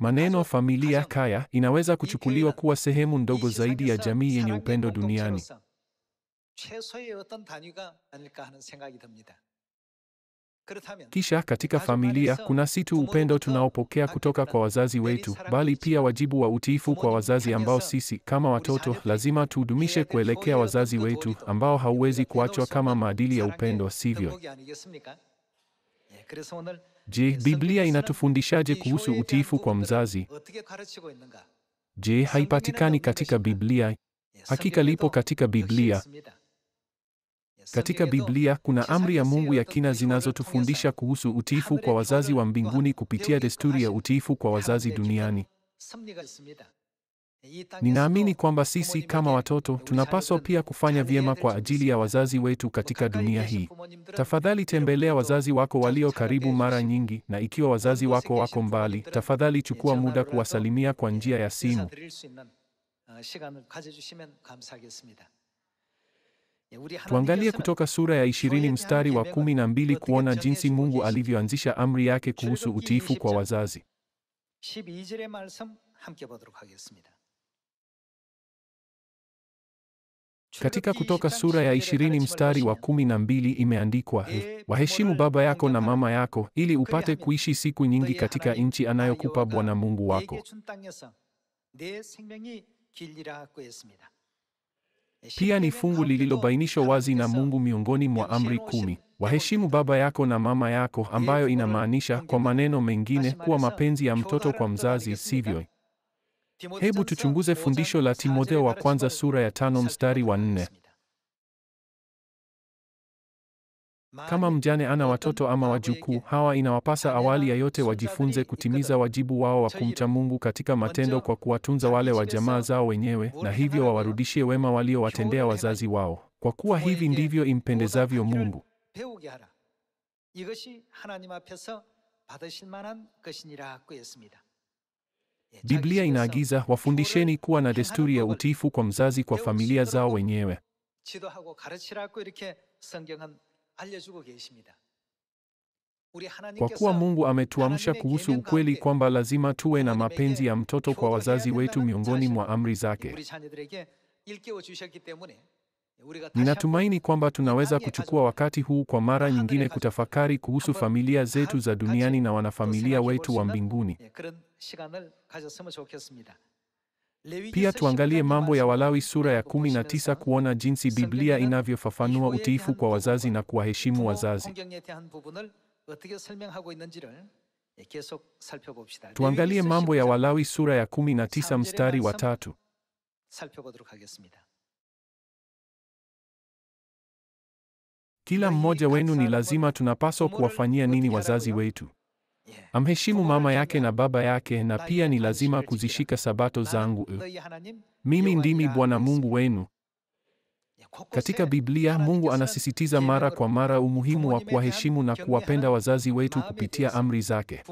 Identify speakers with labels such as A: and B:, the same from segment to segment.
A: Maneno familia, kaya, inaweza kuchukuliwa kuwa sehemu ndogo zaidi ya jamii yenye upendo duniani. Kisha katika familia kuna si tu upendo tunaopokea kutoka kwa wazazi wetu, bali pia wajibu wa utiifu kwa wazazi ambao sisi kama watoto lazima tudumishe kuelekea wazazi wetu, ambao hauwezi kuachwa kama maadili ya upendo, sivyo? Je, Biblia inatufundishaje kuhusu utiifu kwa mzazi? Je, haipatikani katika Biblia? Hakika lipo katika Biblia. Katika Biblia kuna amri ya Mungu ya kina zinazotufundisha kuhusu utiifu kwa wazazi wa mbinguni kupitia desturi ya utiifu kwa wazazi duniani. Ninaamini kwamba sisi kama watoto tunapaswa pia kufanya vyema kwa ajili ya wazazi wetu katika dunia hii. Tafadhali tembelea wazazi wako walio karibu mara nyingi, na ikiwa wazazi wako wako mbali, tafadhali chukua muda kuwasalimia kwa njia ya simu. Tuangalie kutoka sura ya 20 mstari wa 12 kuona jinsi Mungu alivyoanzisha amri yake kuhusu utiifu kwa wazazi. Katika Kutoka sura ya 20 mstari wa 12 imeandikwa, waheshimu baba yako na mama yako, ili upate kuishi siku nyingi katika nchi anayokupa Bwana Mungu wako. Pia ni fungu lililobainishwa wazi na Mungu miongoni mwa amri 10. Waheshimu baba yako na mama yako, ambayo inamaanisha kwa maneno mengine kuwa mapenzi ya mtoto kwa mzazi, sivyo? Hebu tuchunguze fundisho la Timotheo wa kwanza sura ya 5 mstari wa 4. Kama mjane ana watoto ama wajukuu, hawa inawapasa awali ya yote wajifunze kutimiza wajibu wao wa kumcha Mungu katika matendo kwa kuwatunza wale wa jamaa zao wenyewe, na hivyo wawarudishie wema waliowatendea wazazi wao, kwa kuwa hivi ndivyo impendezavyo Mungu. Biblia inaagiza, wafundisheni kuwa na desturi ya utiifu kwa mzazi kwa familia zao wenyewe. Kwa kuwa Mungu ametuamsha kuhusu ukweli kwamba lazima tuwe na mapenzi ya mtoto kwa wazazi wetu miongoni mwa amri zake. Ninatumaini kwamba tunaweza kuchukua wakati huu kwa mara nyingine kutafakari kuhusu familia zetu za duniani na wanafamilia wetu wa mbinguni. Pia tuangalie Mambo ya Walawi sura ya 19 kuona jinsi Biblia inavyofafanua utiifu kwa wazazi na kuwaheshimu wazazi. Tuangalie Mambo ya Walawi sura ya 19 mstari wa 3. Kila mmoja wenu ni lazima tunapaswa kuwafanyia nini wazazi wetu? Amheshimu mama yake na baba yake, na pia ni lazima kuzishika sabato zangu. Mimi ndimi Bwana Mungu wenu. Katika Biblia, Mungu anasisitiza mara kwa mara umuhimu wa kuwaheshimu na kuwapenda wazazi wetu kupitia amri zake.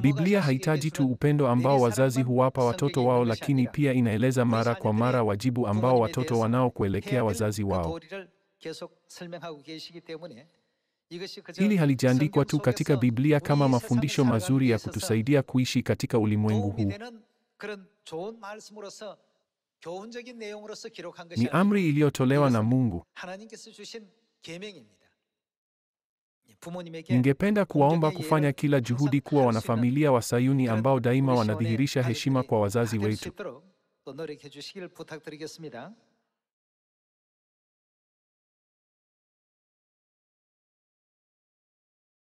A: Biblia haitaji tu upendo ambao wazazi huwapa watoto wao, lakini pia inaeleza mara kwa mara wajibu ambao watoto wanao kuelekea wazazi wao. Hili halijaandikwa tu katika Biblia kama mafundisho mazuri ya kutusaidia kuishi katika ulimwengu huu. Ni amri iliyotolewa na Mungu. Ningependa kuwaomba kufanya kila juhudi kuwa wanafamilia wa Sayuni ambao daima wanadhihirisha heshima kwa wazazi wetu.